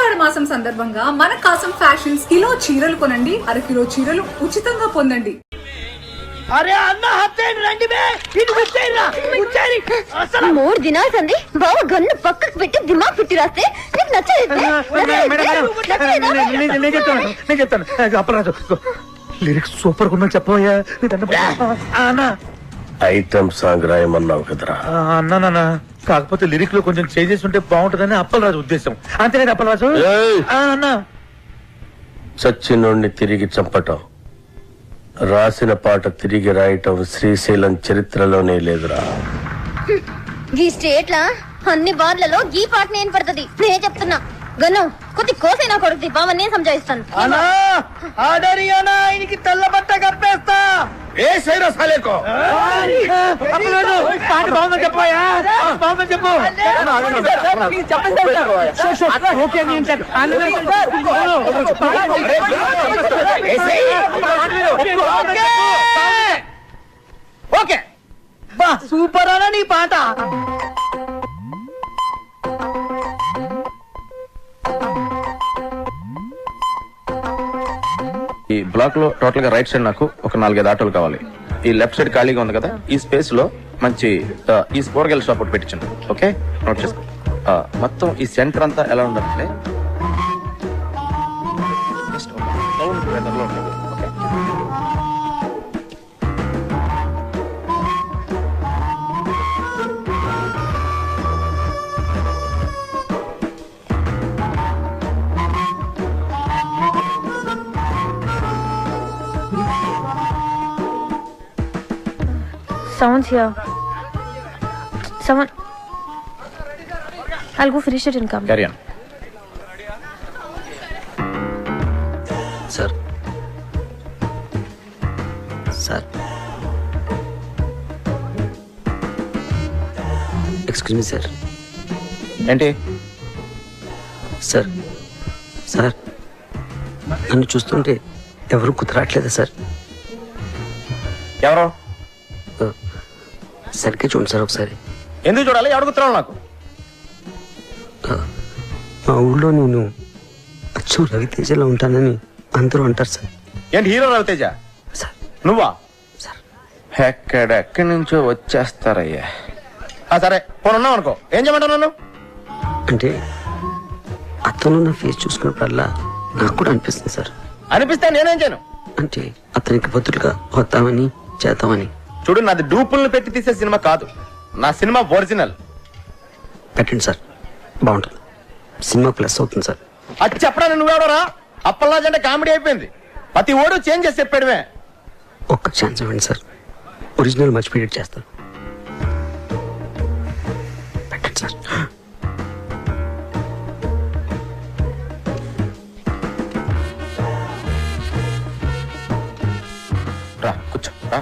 ఆషాఢ మాసం సందర్భంగా మన కాసం ఫ్యాషన్స్ కిలో చీరలు కొనండి, అరకిలో చీరలు ఉచితంగా పొందండి. అరే అన్న హత్తేను రండి బే ఇది వచ్చేయరా వచ్చేరి అసలు 3 దినాల సంది బావ గన్ను పక్కకు పెట్టి దిమాగ్ పెట్టి రాస్తే నీకు నచ్చలేదు. నేను చెప్తాను అప్పరాజు లిరిక్స్ సూపర్ గా చెప్పవయ్యా. అన్నా ఐటమ్ సాంగ్ రాయమన్నావు కదరా. అన్నా కాకపోతే లిరిక్ లో కొంచెం చేంజెస్ ఉంటే బాగుంటుందని అప్పలరాజు ఉద్దేశం. అంతేనా అప్పలరాజు? అన్నా చచ్చినోడిని తిరిగి చంపటం, రాసిన పాట తిరిగి రాయటం శ్రీశైలం చరిత్రలోనే లేదురా. ఈ స్టేట్ లా అన్ని బార్లలో ఈ పాట నేను పడుతుంది. నేను చెప్తున్నా గన్ను కొద్ది కోసైనా కొడుతుంది బావ, నేను సంజాయిస్తాను. అన్నా ఆడరి అన్నా ఆయనకి తెల్ల బట్ట కప్పేస్తా. ఏ సైరా సాలేకో అప్పలరాజు పాట బాగుందని చెప్పవయ్యా. బాగుందని చెప్పు. ఓకే ఓకే బా సూపర్ అన్నా నీ పాట. ఈ బ్లాక్ లో టోటల్ గా రైట్ సైడ్ నాకు ఒక 4-5 ఆటోలు కావాలి. ఈ లెఫ్ట్ సైడ్ ఖాళీగా ఉంది కదా, ఈ స్పేస్ లో మంచి ఈ కూరగాయల షాప్ ఒకటి పెట్టించండి. ఓకే, నోట్ చేసుకో. మొత్తం ఈ సెంటర్ అంతా ఎలా ఉండాలంటే జస్ట్ ఒక రౌండ్ వెదర్ లో ఉంటుంది. Okay, Someone's here. Someone. I'll go finish it and come. Carry on. Sir sir excuse me sir. ఏంటి సార్ సార్ నన్ను చూస్తుంటే ఎవరు కుదరట్లేదా సార్? ఎవరో సరిగ్గా చూడండి సార్ ఒకసారి. ఎందుకు చూడాలి? ఎవరు గుర్తున్నావు నాకు? మా ఊళ్ళో నేను అచ్చు రవితేజలో ఉంటానని అందరూ అంటారు సార్. ఏంటి హీరో రవితేజ? సార్ నువ్వా? సార్ ఎక్కడెక్కడి నుంచో వచ్చేస్తారయ్యా. సరే పోను ఉన్నావు అనుకో, ఏం చేయమంటావు నన్ను? అంటే అతను నా ఫేస్ చూసుకున్నప్పుడల్లా నాకు కూడా అనిపిస్తుంది సార్. అనిపిస్తే నేనేం చేయను? అంటే అతనికి బదులుగా వద్దామని చేద్దామని. చూడు, నాది డూపుల్ని పెట్టి తీసే సినిమా కాదు, నా సినిమా ఒరిజినల్. పెట్టండి సార్, బాగుంటుంది. సినిమా ప్లస్ అవుతుంది సార్. అది చెప్పడానికి నువ్వెవడరా? అప్పల్లాజ్ అంటే కామెడీ అయిపోయింది. ప్రతి ఓడు చేంజ్ చేసి చెప్పాడువే. ఒక్క ఛాన్స్ ఇవ్వండి సార్, ఒరిజినల్ మర్చిపోయేట్ చేస్తాను. పెట్టండి సార్. రా కూర్చో, రా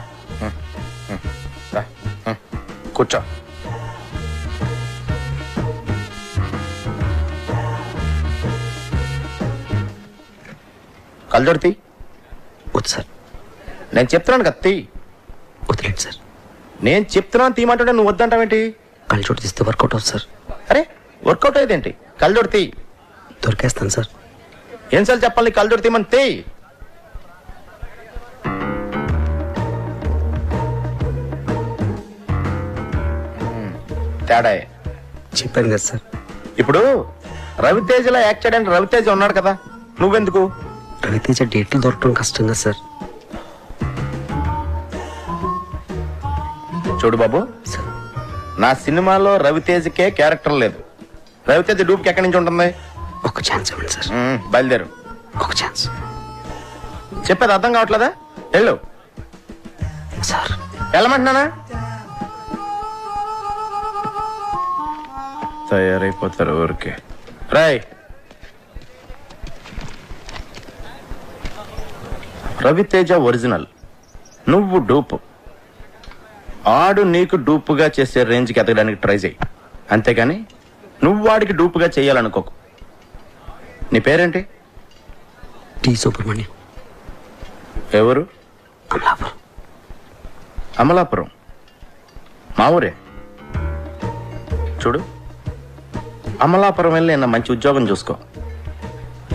రా కూర్చో. కళ్ళజోడు తీ. వద్దు సార్. నేను చెప్తున్నాను కదా తీ. వదిలేండి సార్. నేను చెప్తున్నాను తీయమంటుంటే నువ్వు వద్దంటావేంటి? కళ్ళజోడు తీస్తే వర్కౌట్ అవుతుంది సార్. అరే వర్కౌట్ అయ్యేదేంటి? కళ్ళజోడు తీ. దొరికేస్తాను సార్. ఏం సార్ చెప్పాలి? కళ్ళజోడు తీయమని తీ. తేడా చెప్పాను కదా సార్. ఇప్పుడు రవితేజలా యాక్ట్ చేయడానికి రవితేజ ఉన్నాడు కదా, నువ్వెందుకు? రవితేజ డేట్లు దొరకడం కష్టం కదా సార్. చూడు బాబు, సార్ నా సినిమాలో రవితేజకే క్యారెక్టర్ లేదు. రవితేజ డూప్కి ఎక్కడి నుంచి ఉంటుంది? ఒక ఛాన్స్ ఇవ్వండి సార్. బయలుదేరు. ఒక ఛాన్స్. చెప్పేది అర్థం కావట్లేదా? వెళ్ళు. సార్ వెళ్ళమంటున్నానా? తయారైపోతారు ఊరికే. రాయ్, రవితేజ ఒరిజినల్, నువ్వు డూపు. ఆడు నీకు డూపుగా చేసే రేంజ్కి ఎదగడానికి ట్రై చేయి, అంతేగాని నువ్వు వాడికి డూపుగా చేయాలనుకోకు. నీ పేరేంటి? టి సుబ్రహ్మణ్యం. ఎవరు? అమలాపురం. అమలాపురం మా ఊరే. చూడు, అమలాపురం వెళ్ళి మంచి ఉద్యోగం చూసుకో.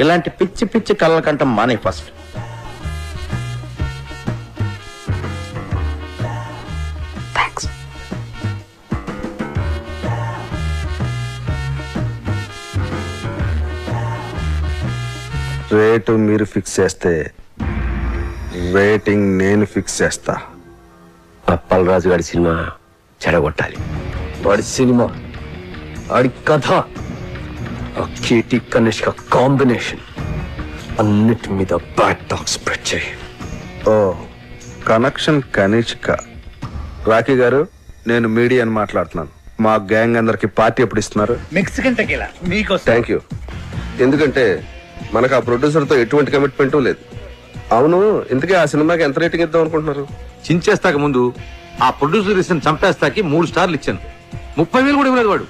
ఇలాంటి పిచ్చి పిచ్చి కళ్ళ కంటం మానే ఫస్ట్. థ్యాంక్స్. రేటు మీరు ఫిక్స్ చేస్తే రేటింగ్ నేను ఫిక్స్ చేస్తా. అప్పలరాజు గారి సినిమా చెడగొట్టాలి. వాడి సినిమా, వాడి కథ, ఆ కేటీ కనిష్క కాంబినేషన్ అన్నిటి మీద బ్యాడ్ టాక్ స్ప్రెడ్ చేయి. ఓ కనెక్షన్ కనిష్క. రాఖీ గారు, నేను మీడియాని మాట్లాడుతున్నాను. మా గ్యాంగ్ అందరికి పార్టీ ఎప్పుడు ఇస్తున్నారు? మెక్సికన్ టెకీలా మీకోసం. Thank you. ఎందుకంటే మనకు ఆ ప్రొడ్యూసర్తో ఎటువంటి కమిట్మెంట్ లేదు. అవును, ఇంతకీ ఆ సినిమాకి ఎంత రేటింగ్ ఇద్దాం అనుకుంటున్నారు? చించేస్తాక ముందు ఆ ప్రొడ్యూసర్ ఇచ్చిన చంపేస్తాకి 3 స్టార్లు ఇచ్చాను. 30,000 కూడా ఇవ్వలేదు వాడు.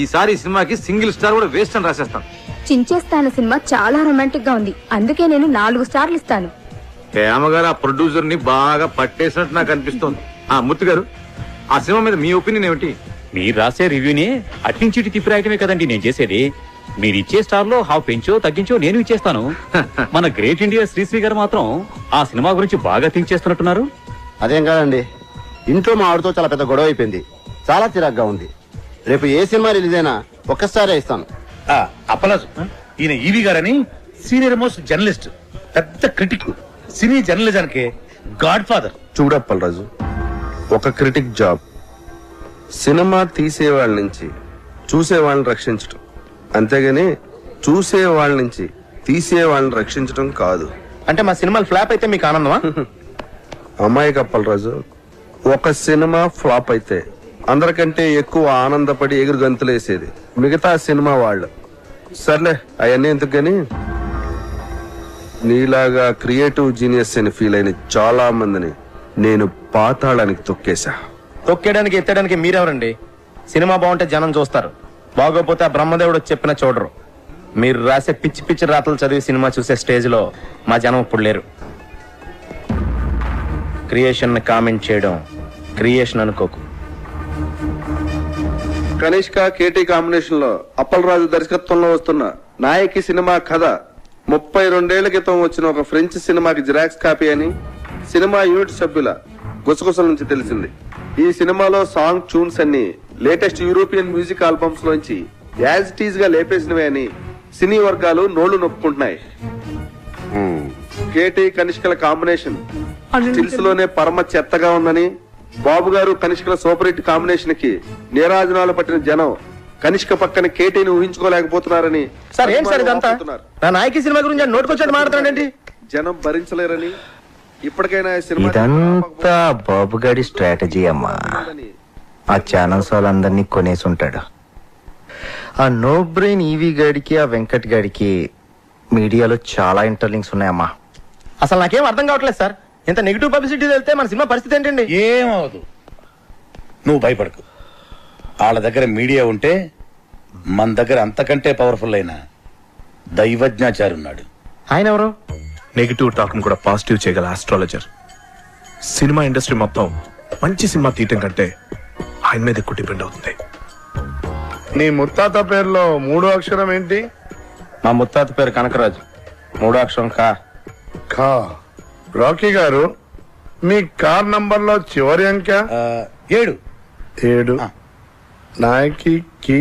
ఈసారి ఈ సినిమాకి సింగిల్ స్టార్ కూడా వేస్ట్ అని రాసేస్తాను. చించేస్తాను సినిమా చాలా రొమాంటిక్ గా ఉంది, అందుకే నేను 4 స్టార్లు ఇస్తాను. హేమగారు ఆ ప్రొడ్యూసర్ ని బాగా పట్టేసినట్టు నాకు అనిపిస్తోంది. మూర్తి గారు, ఆ సినిమా మీద మీ ఒపీనియన్ ఏమిటి? మీరు రాసే రివ్యూని అట్నుంచి ఇటు తిప్పి రాయటమే కదండి నేను చేసేది. మీరు ఇచ్చే స్టార్ లో హాఫ్ పెంచో తగ్గించో నేను ఇచ్చేస్తాను. మన గ్రేట్ ఇండియా శ్రీశ్రీ గారు మాత్రం ఆ సినిమా గురించి బాగా థింక్ చేస్తున్నట్టున్నారు. అదేం కాదండి, ఇంట్లో మా ఆవిడతో చాలా పెద్ద గొడవ అయిపోయింది. చాలా చిరాగ్గా ఉంది. రేపు ఏ సినిమా రిలీజ్ అయినా ఒక్కసారి ఇస్తాను. అప్పలాజు, ఈయన ఈవి గారని సీనియర్ మోస్ట్ జర్నలిస్ట్, పెద్ద క్రిటిక్, సినీ జర్నలిజానికి గాడ్ ఫాదర్. చూడప్పలరాజు, ఒక క్రిటిక్ జాబ్ సినిమా తీసేవాళ్ళ నుంచి చూసేవాళ్ళని రక్షించటం, అంతేగాని చూసేవాళ్ళ నుంచి తీసేవాళ్ళని రక్షించటం కాదు. అంటే మా సినిమాలు ఫ్లాప్ అయితే మీకు ఆనందమా? అమ్మాయి కప్పలరాజు, ఒక సినిమా ఫ్లాప్ అయితే అందరికంటే ఎక్కువ ఆనందపడి ఎగురు గంతులేసేది మిగతా సినిమా వాళ్ళు. సర్లే, అవన్నీ ఎందుకు గాని, నీలాగా క్రియేటివ్ జీనియస్ అని ఫీల్ అయిన చాలా మందిని నేను పాతాళానికి తొక్కేశా. తొక్కేయడానికి ఎత్తడానికి మీరెవరండి? సినిమా బాగుంటే జనం చూస్తారు, బాగోపోతే ఆ బ్రహ్మదేవుడు చెప్పిన చూడరు. మీరు రాసే పిచ్చి పిచ్చి రాతలు చదివి సినిమా చూసే స్టేజ్ లో మా జనం ఇప్పుడు లేరు. క్రియేషన్ ని కామెంట్ చేయడం క్రియేషన్ అనుకోకు. కనిష్క కేటీ కాంబినేషన్ లో అప్పలరాజు దర్శకత్వంలో వస్తున్న నాయకి సినిమా కథ 32 ఏళ్ల క్రితం వచ్చిన ఒక ఫ్రెంచ్ సినిమాకి జిరాక్స్ కాపీ అని సినిమా యూనిట్ సభ్యుల గుసగుసల నుంచి తెలిసింది. ఈ సినిమాలో సాంగ్ ట్యూన్స్ అన్ని లేటెస్ట్ యూరోపియన్ మ్యూజిక్ ఆల్బమ్స్ లోంచి యాజ్ ఇట్ ఈజ్ గా లేపేసినవే అని సినీ వర్గాలు నోళ్లు నొప్పుకుంటున్నాయి. కేటీ కనిష్కల కాంబినేషన్ స్టిల్స్ లోనే పరమ చెత్తగా ఉందని, బాబు గారు కనిష్కల సూపర్ హిట్ కాంబినేషన్ కి నీరాజనాలు పట్టిన జనం కనిష్క పక్కన కేటీని ఊహించుకోలేకపోతున్నారని సార్ ఏం సార్ ఇదంతా? నా నాయకి సినిమా గురించి నోటుకొచ్చాడు మాట్లాడండి. జనం భరించలేరని ఇప్పటికైనా ఈ సినిమా ఇదంతా బాబుగాడి స్ట్రాటజీ అమ్మా. ఆ ఛానల్స్ వాళ్ళందరినీ కొనేసి ఉంటాడు. ఆ నో బ్రెయిన్ ఈవీ గాడికి ఆ వెంకట్ గాడికి మీడియాలో చాలా ఇంటర్లింక్స్ ఉన్నాయమ్మా. అసలు నాకేం అర్థం కావట్లేదు సార్. ఇంత నెగిటివ్ పబ్లిసిటీ వెళ్తే మన సినిమా పరిస్థితి ఏంటండి? ఏమవదు, నువ్వు భయపడకు. వాళ్ళ దగ్గర మీడియా ఉంటే మన దగ్గర అంతకంటే పవర్ఫుల్ అయిన దైవజ్ఞాచారి ఉన్నాడు. ఆయన ఎవరు? నెగిటివ్ టాక్ కూడా పాజిటివ్ చేయగల ఆస్ట్రాలజర్. సినిమా ఇండస్ట్రీ మొత్తం మంచి సినిమా తీయటం కంటే ఆయన మీద ఎక్కువ డిపెండ్ అవుతుంది. నీ ముత్తాత పేరులో 3వ అక్షరం ఏంటి? మా ముత్తాత పేరు కనకరాజు, 3వ అక్షరం కా. ఖా. రాకీ గారు, మీ కార్ నంబర్ లో చివరి అంకె 7. 7. నాయకి కి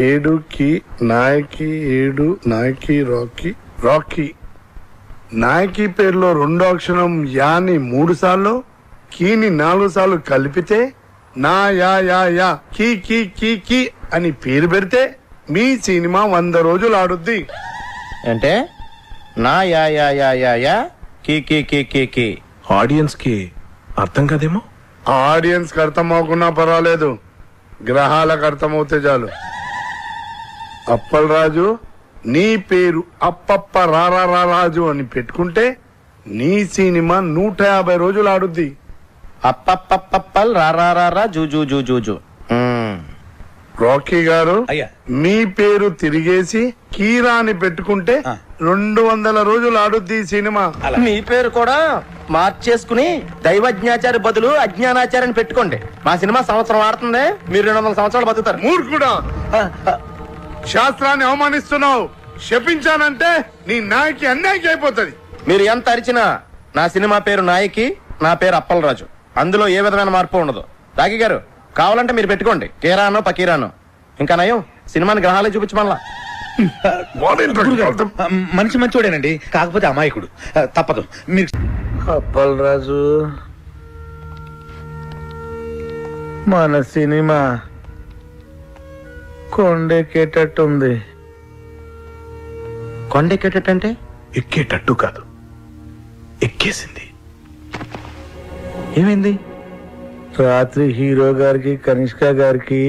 7 కి నాయకి 7 నాయకి రాకీ రాకీ. నాయకి పేరులో 2వ అక్షరం యాని 3 సార్లు, కీని 4 సార్లు కలిపితే నా యా యా యా కీ కీ కీ కీ అని పేరు పెడితే మీ సినిమా 100 రోజులు ఆడుద్ది. అంటే నా యా యా యా యా యా కీ కీ కీ కీ కీ. ఆడియన్స్ కి అర్థం కాదేమో. ఆడియన్స్ కి అర్థం అవ్వకున్నా పర్వాలేదు, గ్రహాలకు అర్థమవుతే చాలు. అప్పలరాజు, నీ పేరు అప్పప్ప రారా రాజు అని పెట్టుకుంటే నీ సినిమా 150 రోజులు ఆడుద్ది. అప్పప్పప్పల్ రారా zoo zoo zoo zoo zoo. Rocky గారు, అయ్యా. మీ పేరు తిరిగేసి కీరా అని పెట్టుకుంటే 200 రోజులు ఆడుద్ది ఈ సినిమా. మీ పేరు కూడా మార్చేసుకుని దైవజ్ఞాచారి బదులు అజ్ఞానాచార్యని పెట్టుకోండి. మా సినిమా సంవత్సరం ఆడుతుంది, మీరు 200 సంవత్సరాలు బతుకుతారు. మూర్ఖుడా, శాస్త్రాన్ని అవమానిస్తున్నావు. శపించానంటే నీ నాయకి అన్యాయం అయిపోతుంది. మీరు ఎంత అరిచినా నా సినిమా పేరు నాయకి, నా పేరు అప్పలరాజు. అందులో ఏ విధమైన మార్పు ఉండదు. రాఖీ గారు కావాలంటే మీరు పెట్టుకోండి, కేరానో పకీరానో. ఇంకా నయం సినిమాని గ్రహాలే చూపించమల్లా. మనిషి మంచోడేనండి, కాకపోతే అమాయకుడు. తప్పదు. మీరు అప్పలరాజు, మన సినిమా కొండెక్కేటట్టుంది. కొండెక్కేటంటే ఎక్కేటట్టు కాదు, ఎక్కేసింది. ఏమైంది? రాత్రి హీరో గారికి కనిష్క గారికి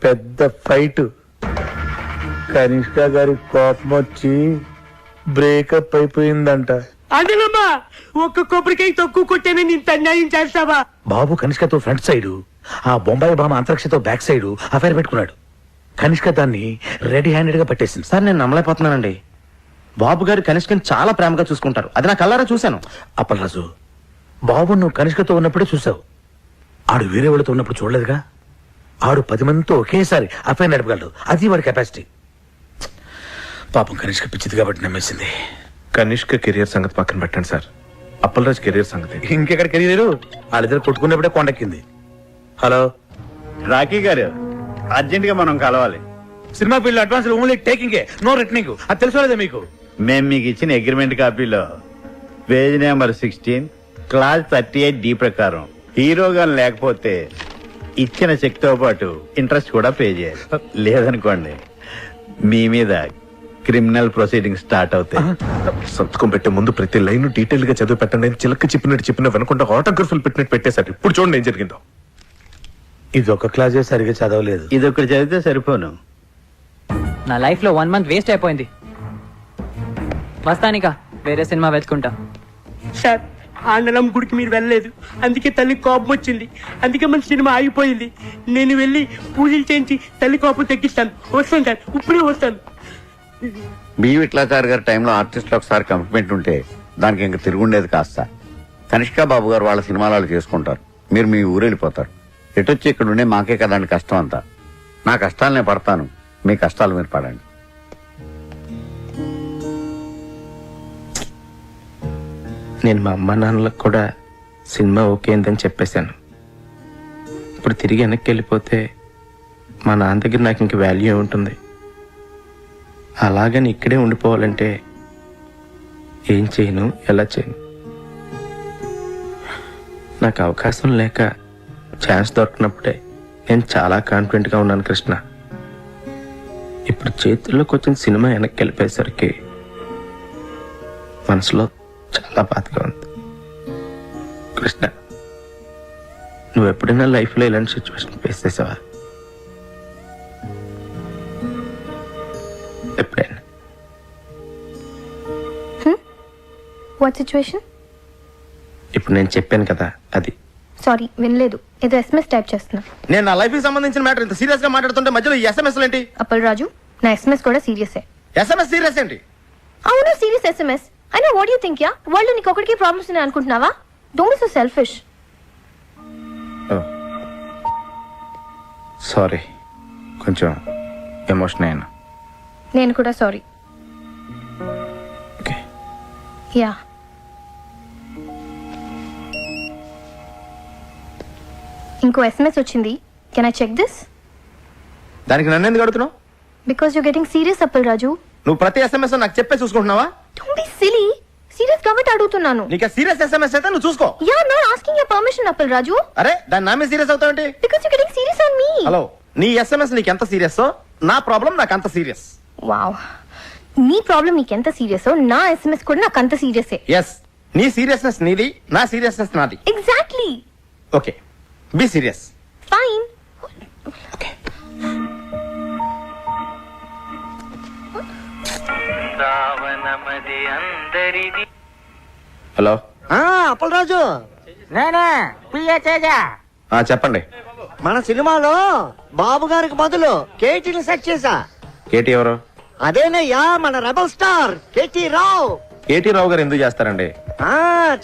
పెద్ద ఫైట్. కనిష్క గారి కోపం వచ్చి బ్రేకప్ అయిపోయిందంట. అదేనమ్మా, ఒక్క కొబ్బరికాయ తక్కువ కొట్టేనే ఇంత అన్యాయం చేస్తావా? బాబు కనిష్కతో ఫ్రంట్ సైడ్, ఆ బొంబాయి బామ అంతరిక్షతో బ్యాక్ సైడ్ అఫైర్ పెట్టుకున్నాడు. కనిష్క దాన్ని రెడీ హ్యాండెడ్ గా పట్టేసింది. సార్ నేను నమ్మలేకపోతున్నానండి. బాబు గారు కనిష్కని చాలా ప్రేమగా చూసుకుంటారు, అది నా కళ్ళారా చూశాను. అప్పలరాజు, బాబు నువ్వు కనిష్కతో ఉన్నప్పుడే చూసావు, ఆడు వేరే వాళ్ళతో ఉన్నప్పుడు చూడలేదుగా. ఆడు 10 మందితో ఒకేసారి అఫైర్ నడపగలడు, అది వాడి కెపాసిటీ. పాపం కనిష్క పిచ్చిది కాబట్టి నమ్మేసింది. కనిష్క కెరియర్ సంగతి పక్కన పెట్టండి సార్, అప్పలరాజ్ కెరియర్ సంగతి. ఇంకెక్కడ కెరీర్? వాళ్ళిద్దరు కొట్టుకున్నప్పుడే కొండెక్కింది. హలో రాఖీ గారు, అర్జెంట్ గా మనం కలవాలి. Cinema field advance only taking, no returning. అది తెలుసుకోలేదా మీకు? మేము మీకు ఇచ్చిన అగ్రిమెంట్ కాపీలో పేజ్ నెంబర్ 16 క్లాస్ 38D ప్రకారం హీరోగా లేకపోతే ఇచ్చిన చెక్ తో పాటు ఇంట్రెస్ట్ కూడా పే చేయాలి. లేదనుకోండి మీ మీద క్రిమినల్ ప్రొసీడింగ్ స్టార్ట్ అవుతాయి. సంతకం పెట్టే ముందు ప్రతి లైన్ డీటెయిల్ గా చదివి పెట్టండి. చిలక చెప్పిన వెనకుండా ఆటోగ్రఫీలు పెట్టినట్టు పెట్టేశారు. ఇప్పుడు చూడండి ఏం జరిగిందో. ఇది ఒక క్లాసే సరిగా చదవలేదు. ఇది ఒకటి చదివితే సరిపోను. నా లైఫ్ లో 1 మంత్ వేస్ట్ అయిపోయింది. వస్తానికా వేరే సినిమా వెతుకుంటా. సార్, ఆండలం గుడికి మీరు వెళ్ళలేదు, అందుకే తల్లి కోపం వచ్చింది. అందుకే మన సినిమా ఆగిపోయింది. నేను వెళ్ళి పూజలు చేయించి తల్లి కోపం తగ్గిస్తాను. వస్తాను సార్, ఇప్పుడే వస్తాను. బి విట్లాచారి గారి టైంలో ఆర్టిస్టులు ఒకసారి కమిట్మెంట్ ఉంటే దానికి ఇంక తిరుగుండేది కాస్త. కనిష్కా బాబు గారు వాళ్ళ సినిమాలు చేసుకుంటారు, మీరు మీ ఊరు వెళ్ళిపోతారు. ఎటొచ్చి ఇక్కడ ఉండే మాకే కదండి కష్టం అంతా. నా కష్టాలు నేను పడతాను, మీ కష్టాలు మీరు పడండి. నేను మా అమ్మ నాన్నలకు కూడా సినిమా ఓకే అని చెప్పేశాను. ఇప్పుడు తిరిగి వెనక్కి వెళ్ళిపోతే మా నాన్న దగ్గర నాకు ఇంక వాల్యూ ఏముంటుంది? అలాగని ఇక్కడే ఉండిపోవాలంటే ఏం చేయను, ఎలా చేయను? నాకు అవకాశం లేక ఛాన్స్ దొరికినప్పుడే నేను చాలా కాన్ఫిడెంట్గా ఉన్నాను కృష్ణ. ఇప్పుడు చేతుల్లోకి వచ్చిన సినిమా వెనక్కి వెళ్ళిపోయేసరికి మనసులో చాలా బాధగా ఉంది. కృష్ణ, నువ్వు ఎప్పుడైనా లైఫ్లో ఇలాంటి సిచ్యువేషన్ ఫేస్ చేసావా? ఎప్పుడైనా? What situation? ఇప్పుడు నేను చెప్పాను కదా అది. సారీ, వినలేదు. ఏదో SMS టైప్ చేస్తున్నా. నేను నా లైఫ్ కి సంబంధించిన మ్యాటర్ ఇంత సీరియస్ గా మాట్లాడుతుంటే మధ్యలో SMS ఏంటి? అప్పలరాజు, నా SMS కూడా సీరియసే. SMS సీరియస్ ఏంటి? అవును, serious SMS. I know what you think, yeah? World నీకు ఒకటికి ప్రాబ్లమ్స్ ఉన్నాయి అనుకుంటున్నావా? Don't be so selfish. Sorry, కొంచెం ఎమోషన్ అయినా. నేను కూడా సారీ. ఓకే. యా. ఇంకో SMS వచ్చింది. Can I check this? దానికి నన్ను ఎందుకు అడుగుతున్నావు? Because you getting serious Appalaraju. నువ్వు ప్రతి SMS నాకు చెప్పే చూసుకుంటున్నావా? Don't be silly. సీరియస్ కాబట్టి అడుగుతున్నాను. నీకు సీరియస్ SMS అయితే నువ్వు చూసుకో. Yeah, not asking your permission Appalaraju. అరే, దాని నా మీద సీరియస్ అవుతావేంటి? Because you're getting serious on me. Hello, నీ SMS నీకు ఎంత సీరియస్, నా ప్రాబ్లం నాకు అంత సీరియస్. వావ్, నీ ప్రాబ్లం నీకెంత సీరియస్, నా SMS కూడా నాకు అంత సీరియసే. ఎస్, నీ సీరియస్నెస్ నీది, నా సీరియస్నెస్ నాది. Exactly. Okay, be serious. Fine. Okay. Hello. Appalaraju, నేనే పిఏ తేజ. చెప్పండి. మన సినిమాలో బాబు గారికి బదులు కేటీని సెట్ చేశా. కేటీ ఎవరు? అదేనయ్యా, మన రెబల్ స్టార్ కేటీ రావు. కేటీ రావు గారు ఎందుకు చేస్తారండి?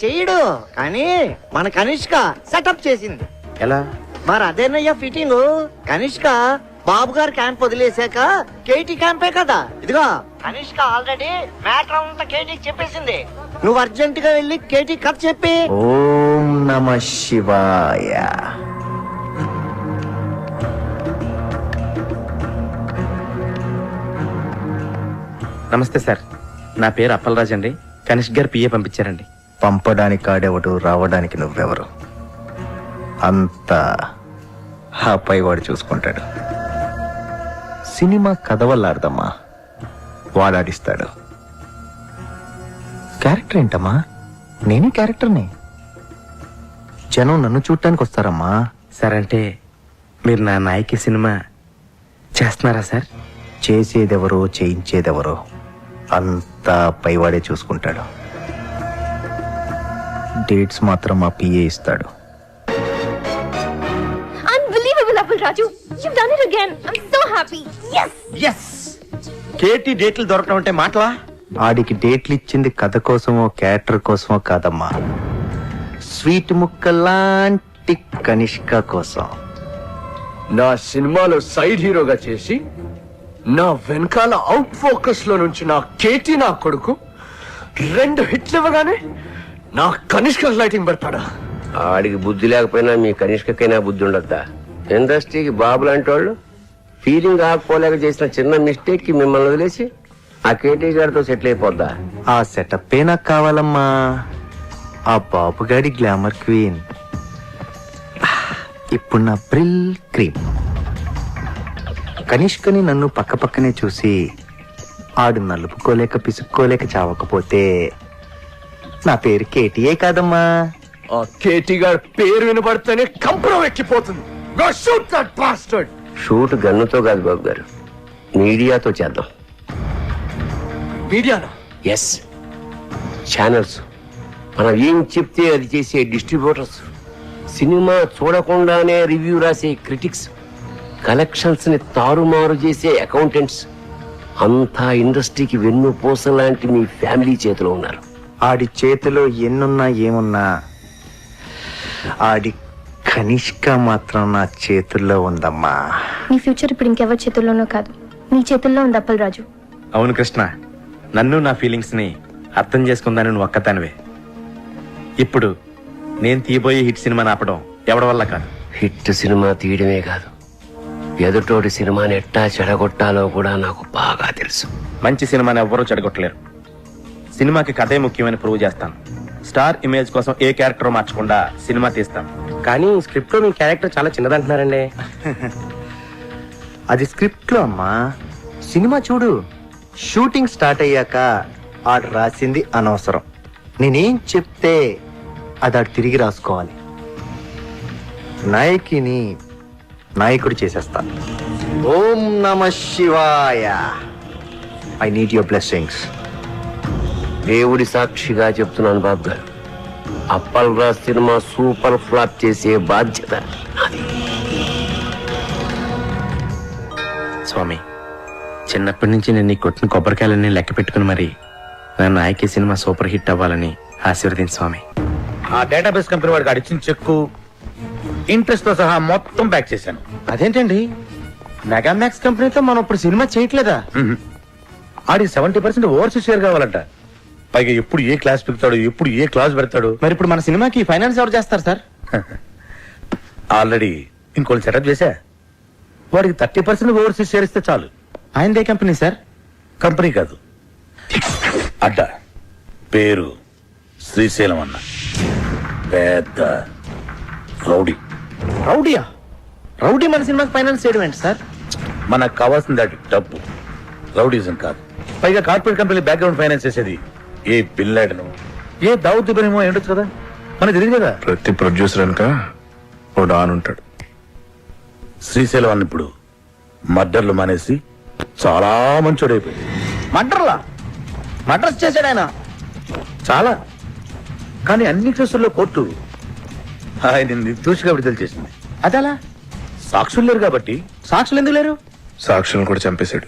చెయ్యడు, కానీ మన కనిష్క సెటప్ చేసింది. ఎలా? మరి అదేనయ్యా ఫిట్టింగ్. కనిష్క బాబు గారు క్యాంప్ వదిలేశాక కేటీ క్యాంపే కదా. ఇదిగో కనిష్క ఆల్రెడీ మ్యాటర్ అంతా కేటీకి చెప్పేసింది. నువ్వు అర్జెంట్ గా వెళ్ళి కేటీ కథ చెప్పి. ఓం నమ శివాయ. నమస్తే సార్, నా పేరు అప్పలరాజ్ అండి. కనిష్క్ గారు పిఏ పంపించారండి. పంపడానికి ఆడేవాడు, రావడానికి నువ్వెవరు? అంతా ఆ పైవాడు చూసుకుంటాడు. సినిమా కథ వల్ల అర్థమ్మా, వాడాడిస్తాడు. క్యారెక్టర్ ఏంటమ్మా? నేనే క్యారెక్టర్ని. జనం నన్ను చూడటానికి వస్తారమ్మా. సార్ అంటే మీరు నా నాయకి సినిమా చేస్తున్నారా సార్? చేసేదెవరో చేయించేదెవరో అంతా పైవాడే చూసుకుంటాడు. డేట్స్ మాత్రం మా పిఏ ఇస్తాడు. Unbelievable, Apple Raju. You've done it again. I'm so happy. Yes. Yes, కేటీ డేట్లు దొరకడం అంటే మాటలా? ఆడికి డేట్లు ఇచ్చింది కథ కోసమో క్యారెక్టర్ కోసమో కాదమ్మా, స్వీట్ ముక్కలాంటి కనిష్క కోసం. నా సినిమాలో సైడ్ హీరోగా చేసి నా వెనకాల అవుట్ ఫోకస్ లో నుంచి నా కేటీ నా కొడుకు 2 హిట్లు ఇవ్వగానే నా కనిష్క లైటింగ్ పెడతాడా? ఆడికి బుద్ధి లేకపోయినా మీ కనిష్కకైనా బుద్ధి ఉండద్దా? ఇండస్ట్రీకి బాబు లాంటి వాళ్ళు ఫీలింగ్ ఆకపోలేక చేసిన చిన్న మిస్టేక్ కి మిమ్మల్ని వదిలేసి ఆ కేటీ గారితో సెటిల్ అయిపోద్దా? ఆ సెటప్ నాకు కావాలమ్మా. ఆ బాబుగాడి గ్లామర్ క్వీన్ ఇప్పుడు నా బ్రిల్ క్రీమ్. కనిష్కని నన్ను పక్క పక్కనే చూసి ఆడు నలుపుకోలేక పిసుక్కోలేక చావకపోతే నా పేరు కేటీఏ కాదమ్మా. ఆ కేటీ గారి పేరు వినబడితేనే కంపరం ఎక్కిపోతుంది. Go shoot that bastard! Shoot గన్నుతో కాదు బాబు గారు, మీడియాతో చేద్దాం. మీడియానా? ఎస్, ఛానల్స్, మనం ఏం చెప్తే అది చేసే డిస్ట్రిబ్యూటర్స్, సినిమా చూడకుండానే రివ్యూ రాసే క్రిటిక్స్, కలెక్షన్స్ ని తారుమారు చేసే అకౌంటెంట్స్, అంతా ఇండస్ట్రీకి వెన్నుపూస లాంటి మీ ఫ్యామిలీ చేతిలో ఉన్నారు. ఆడి చేతిలో ఎన్నున్నా ఏమున్నా ఆడి కనిష్క మాత్రం నా చేతుల్లో ఉందమ్మా. నీ ఫ్యూచర్ ఇప్పుడు ఇంకెవరి చేతుల్లోనూ కాదు, నీ చేతుల్లో ఉంది అప్పల్ రాజు. అవును కృష్ణ, నన్ను నా ఫీలింగ్స్ ని అర్థం చేసుకుందాని నువ్వు ఒక్కదానివే. ఇప్పుడు నేను తీయబోయే హిట్ సినిమాని ఆపడం ఎవడి వల్ల కాదు. హిట్ సినిమా తీయడమే కాదు, ఎదుటోటి సినిమాని ఎట్టా చెడగొట్టాలో కూడా నాకు బాగా తెలుసు. మంచి సినిమాని ఎవ్వరూ చెడగొట్టలేరు. సినిమాకి కథే ముఖ్యమని ప్రూవ్ చేస్తాను. స్టార్ ఇమేజ్ కోసం ఏ క్యారెక్టర్ మార్చకుండా సినిమా తీస్తాం. కానీ స్క్రిప్ట్ లో మీ క్యారెక్టర్ చాలా చిన్నదంటున్నారండి. అది స్క్రిప్ట్ లో అమ్మా. సినిమా చూడు, షూటింగ్ స్టార్ట్ అయ్యాక ఆడు రాసింది అనవసరం. నేనేం చెప్తే అది ఆడు తిరిగి రాసుకోవాలి. నాయకిని నాయకుడు చేసేస్తాను. ఓం నమ శివాయ. I need your blessings. దేవుడి సాక్షిగా చెప్తున్నాను బాబు గారు, Appal Raj cinema super flop చేసే బాధ్యత నాది. స్వామి, చిన్నప్పటి నుంచి నేను నీ కొట్టిన కొబ్బరికాయలన్నీ లెక్క పెట్టుకుని మరి నన్ను నాయకి సినిమా సూపర్ హిట్ అవ్వాలని ఆశీర్వదించు స్వామి. ఆ డేటాబేస్ కంపెనీ వాడికి అడిచిన చెక్కు ఇంట్రెస్ట్ తో సహా మొత్తం ప్యాక్ చేశాను. అదేంటండి, మెగామాక్స్ కంపెనీతో మనం ఇప్పుడు సినిమా చేయట్లేదా? ఆడికి 70% ఓవర్సీస్ షేర్ కావాలంట. పైగా ఎప్పుడు ఏ క్లాస్ పెడతాడు, ఎప్పుడు ఏ క్లాస్ పెడతాడు. మరి ఇప్పుడు మన సినిమాకి ఫైనాన్స్ ఎవరు చేస్తారు సార్? ఆల్రెడీ ఇంకోటి సెటప్ చేశా. వాడికి 30% ఓవర్సీస్ షేర్ ఇస్తే చాలు. ఆయనదే కంపెనీ సార్? కంపెనీ కాదు, అడ్డ. పేరు శ్రీశైలం అన్న. పెద్ద రౌడీ. రౌడీయా? రౌడీ మన సినిమాకి ఫైనాన్స్ చేయడం ఏంటి సార్? మనకు కావాల్సింది అది డబ్బు, రౌడీజం కాదు. పైగా కార్పొరేట్ కంపెనీ బ్యాక్గ్రౌండ్ ఫైనాన్స్ చేసేది ఏ బిల్ లాడెను, ఏ దావుద్ ఇబ్రహీమో ఏంటొచ్చు కదా, మనకు తెలియదు కదా. ప్రతి ప్రొడ్యూసర్ వెనక ఓ డాన్ ఉంటాడు. శ్రీశైలం అన్న ఇప్పుడు మర్డర్లు మానేసి చాలా మంచోడైపోయింది. మర్డర్లా? మర్డర్స్ చేశాడు ఆయన? చాలా. కానీ అన్ని కేసుల్లో కోర్టు ఆయన నిర్దోషిగా విడుదల చేసింది. అదలా? సాక్షులు లేరు కాబట్టి. సాక్షులు ఎందుకు లేరు? సాక్షులను కూడా చంపేశాడు.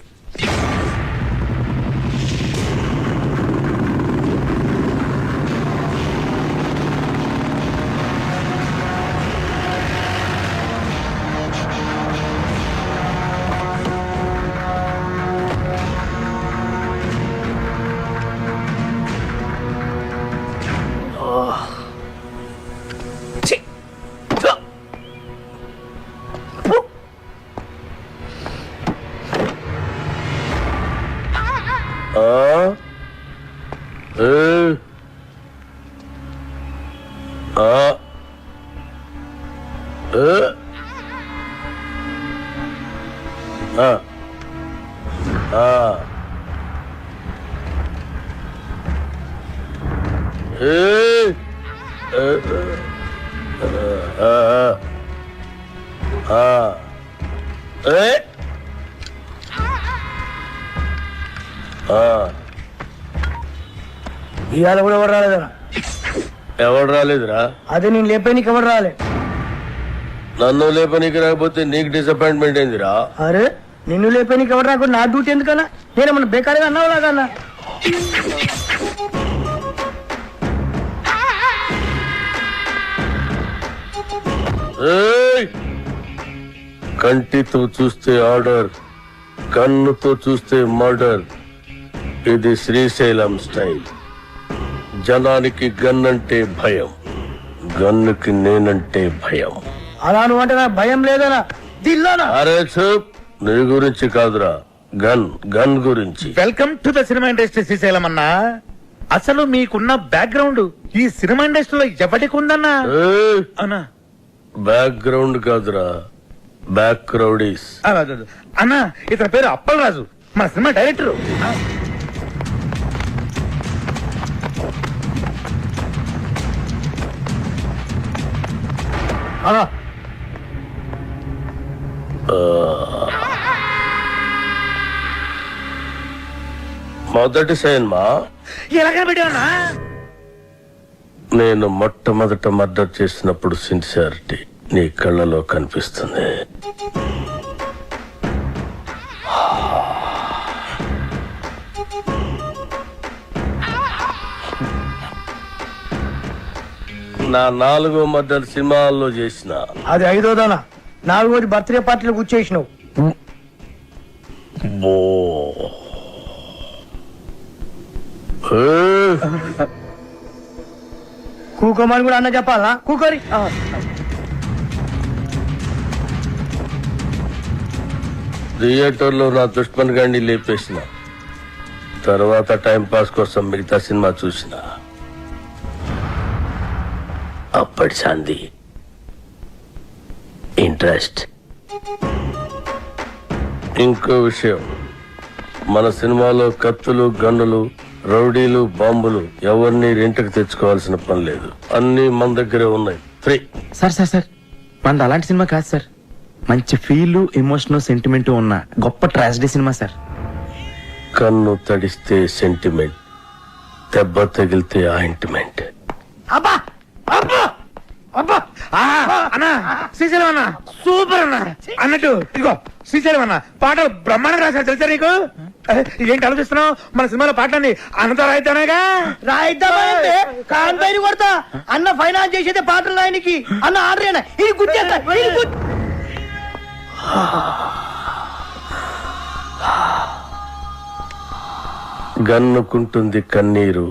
ఇవాళ కూడా ఎవరు రాలేదరా? ఎవరు రాలేదురా? అదే నేను లేపానికి ఎవరు రాలే. నన్ను లేపనికి రాకపోతే నీకు డిసప్పాయింట్మెంట్ ఏందిరా? అరే నిన్ను లేపానికి ఎవరు రాకుండా నా డ్యూటీ ఎందుకన్నా? నేనేమన్నా బేకారీగా అన్నావు లాగన్నా? కంటితో చూస్తే ఆర్డర్, కన్నుతో చూస్తే మర్డర్. ఇది శ్రీశైలం స్టైల్. జనానికి గన్ అంటే భయం, గన్నుకి నేనంటే భయం. అలా నువ్వు అంటే నాకు భయం లేదనా? దిల్లానా? అరే చూప్, నీ గురించి కాదురా, గన్ గన్ గురించి. Welcome to the cinema industry Srisailam అన్నా. అసలు మీకున్న బ్యాక్గ్రౌండ్ ఈ సినిమా ఇండస్ట్రీలో ఎవరికి ఉందన్నా? అన్నా బ్యాక్గ్రౌండ్ కాదురా, బ్యాక్ క్రౌడీస్. అన్నా ఇతని పేరు అప్పలరాజు, మన సినిమా డైరెక్టర్. మొదటి సినిమా ఎలాగా పెట్టావన్నా? నేను మొట్టమొదట మర్డర్ చేసినప్పుడు సిన్సియారిటీ నీ కళ్ళలో కనిపిస్తుంది. నా 4వ మర్డర్ సినిమాల్లో చేసిన. అది 5వదనా? 4వది బర్త్డే పార్టీలో కూర్చేసినావు. కూకోమని కూడా అన్న చెప్పాలా? కూకోరి. థియేటర్లో నా దుష్మన్ గాండి లేపేసిన తర్వాత టైం పాస్ కోసం మిగతా సినిమా చూసిన. అప్పటి సంధి ఇంట్రెస్ట్. ఇంకో విషయం, మన సినిమాలో కత్తులు, గన్నులు, రౌడీలు, బాంబులు ఎవరిని రెంట్కి తెచ్చుకోవాల్సిన పని లేదు. అన్ని మన దగ్గరే ఉన్నాయి, ఫ్రీ. సార్ మనది అలాంటి సినిమా కాదు సార్. మంచి ఫీల్, ఎమోషన్, సెంటిమెంట్ ఉన్న గొప్ప ట్రాజడీ సినిమా సార్. కన్ను తడిస్తే సెంటిమెంట్, దెబ్బ తగిలితే ఆయింట్మెంట్. అబ్బా అబ్బా అబ్బా! అన్నా శ్రీశైలం అన్న సూపర్ అన్న. అన్నట్టు ఇదిగో శ్రీశైలం అన్న పాటలు బ్రహ్మాండంగా రాశారు తెలుసా నీకు? ఏంటి ఆలోచిస్తున్నావు? మన సినిమాలో పాటలన్నీ అన్నతో రాయిద్దానేగా. రాయిద్దామంటే కాన్పైన కొడతా. అన్న ఫైనాన్స్ చేసేదే పాటలు ఆయనకి. అన్న ఆర్డర్ ఇది గుర్తేస్తా. గన్నుకుంటుంది కన్నీరు,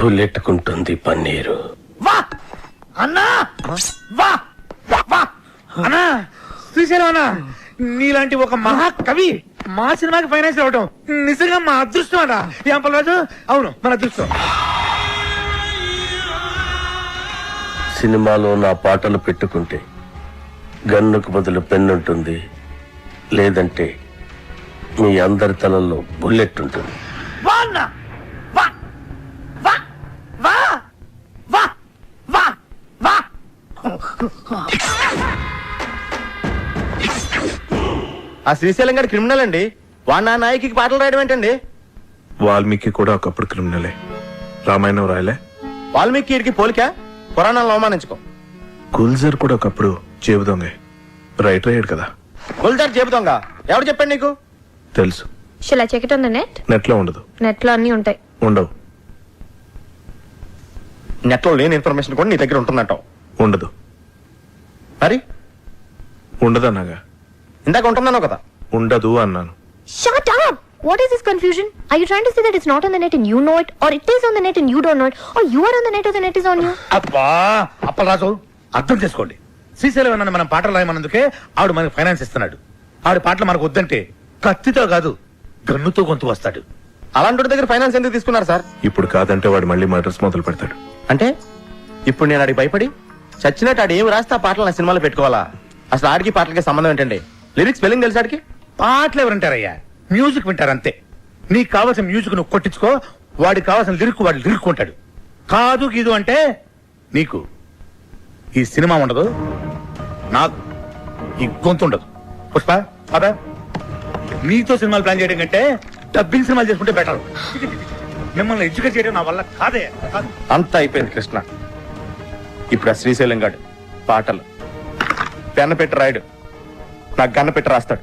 బుల్లెట్టుకుంటుంది పన్నీరు. వా అన్నా, వా వా అన్నా శ్రీశైలం అన్న నీలాంటి ఒక మహాకవి మా సినిమాకి ఫైనాన్స్ అవ్వటం నిజంగా మా అదృష్టం అన్నా. ఏంపలరాజు? అవును, మన అదృష్టం. సినిమాలో నా పాటలు పెట్టుకుంటే గన్నుకు బదులు పెన్నుంటుంది, లేదంటే మీ అందరి తలల్లో బుల్లెట్ ఉంటుంది. వా అన్నా, వా వా వా వా వా వా. ఆ శ్రీశైలం గారు క్రిమినల్ అండి. వాడు నా నాయకి పాటలు రాయడం ఏంటండి? వాల్మీకి కూడా ఒకప్పుడు క్రిమినలే. రామాయణం రాయలే. వాల్మీకి పోలిక, పురాణాలను అవమానించుకో. గుల్జర్ కూడా ఒకప్పుడు జేబు దొంగే. రైటర్ అయ్యాడు కదా. గుల్జార్ చెబుతాంగా ఎవరు చెప్పండి నీకు? తెలుసు. Shall I check it on the net? Net లో ఉండదు. నెట్ లో అన్ని ఉంటాయి. ఉండవు. నెట్ లో లేని ఇన్ఫర్మేషన్ కూడా నీ దగ్గర ఉంటున్నట్టు. ఉండదు. మరి ఉండదన్నాగా. ఇందాక ఉంటున్నాను కదా. ఉండదు అన్నాను. Shut up! What is this confusion? Are you trying to say that it's not on the net and you know it, or it is on the net and you don't know it, or you are on the net or the net is on you? అబ్బా అప్పలరాజు అర్థం చేసుకోండి. శ్రీశైలం అన్న మనం పాటలు రాయమన్నందుకే ఆవిడ మనకు finance ఇస్తున్నాడు. ఆవిడ పాటలు మనకు వద్దంటే కత్తితో కాదు గన్నుతో గొంతు వస్తాడు. అలాంటి దగ్గర ఫైనాన్స్ ఎందుకు తీసుకున్నారు సార్? ఇప్పుడు కాదంటే వాడు మళ్ళీ మర్డర్స్ మొదలు పెడతాడు. అంటే ఇప్పుడు నేను ఆడికి భయపడి చచ్చినట్టు ఆడు ఏమి రాస్తే ఆ పాటలు నా సినిమాలో పెట్టుకోవాలా? అసలు ఆడికి పాటలకి సంబంధం ఏంటండి? లిరిక్స్ స్పెల్లింగ్ తెలుసు ఆడికి? పాటలు ఎవరంటారయ్యా, మ్యూజిక్ వింటారు అంతే. నీకు కావాల్సిన మ్యూజిక్ నువ్వు కొట్టించుకో, వాడికి కావాల్సిన లిరిక్ వాడు లిరుక్కుంటాడు. కాదు గీదు అంటే నీకు ఈ సినిమా ఉండదు, నాకు ఈ గొంతు ఉండదు. పుష్ప అదా, నీతో సినిమాలు ప్లాన్ చేయడం కంటే డబ్బింగ్ సినిమాలు చేసుకుంటే బెటర్. మిమ్మల్ని ఎడ్యుకేట్ చేయడం నా వల్ల కాదే. అంతా అయిపోయింది కృష్ణ. ఇప్పుడు ఆ శ్రీశైలం గాడు పాటలు పెన్న పెట్టి రాయడు, నాకు గన్న పెట్టి రాస్తాడు.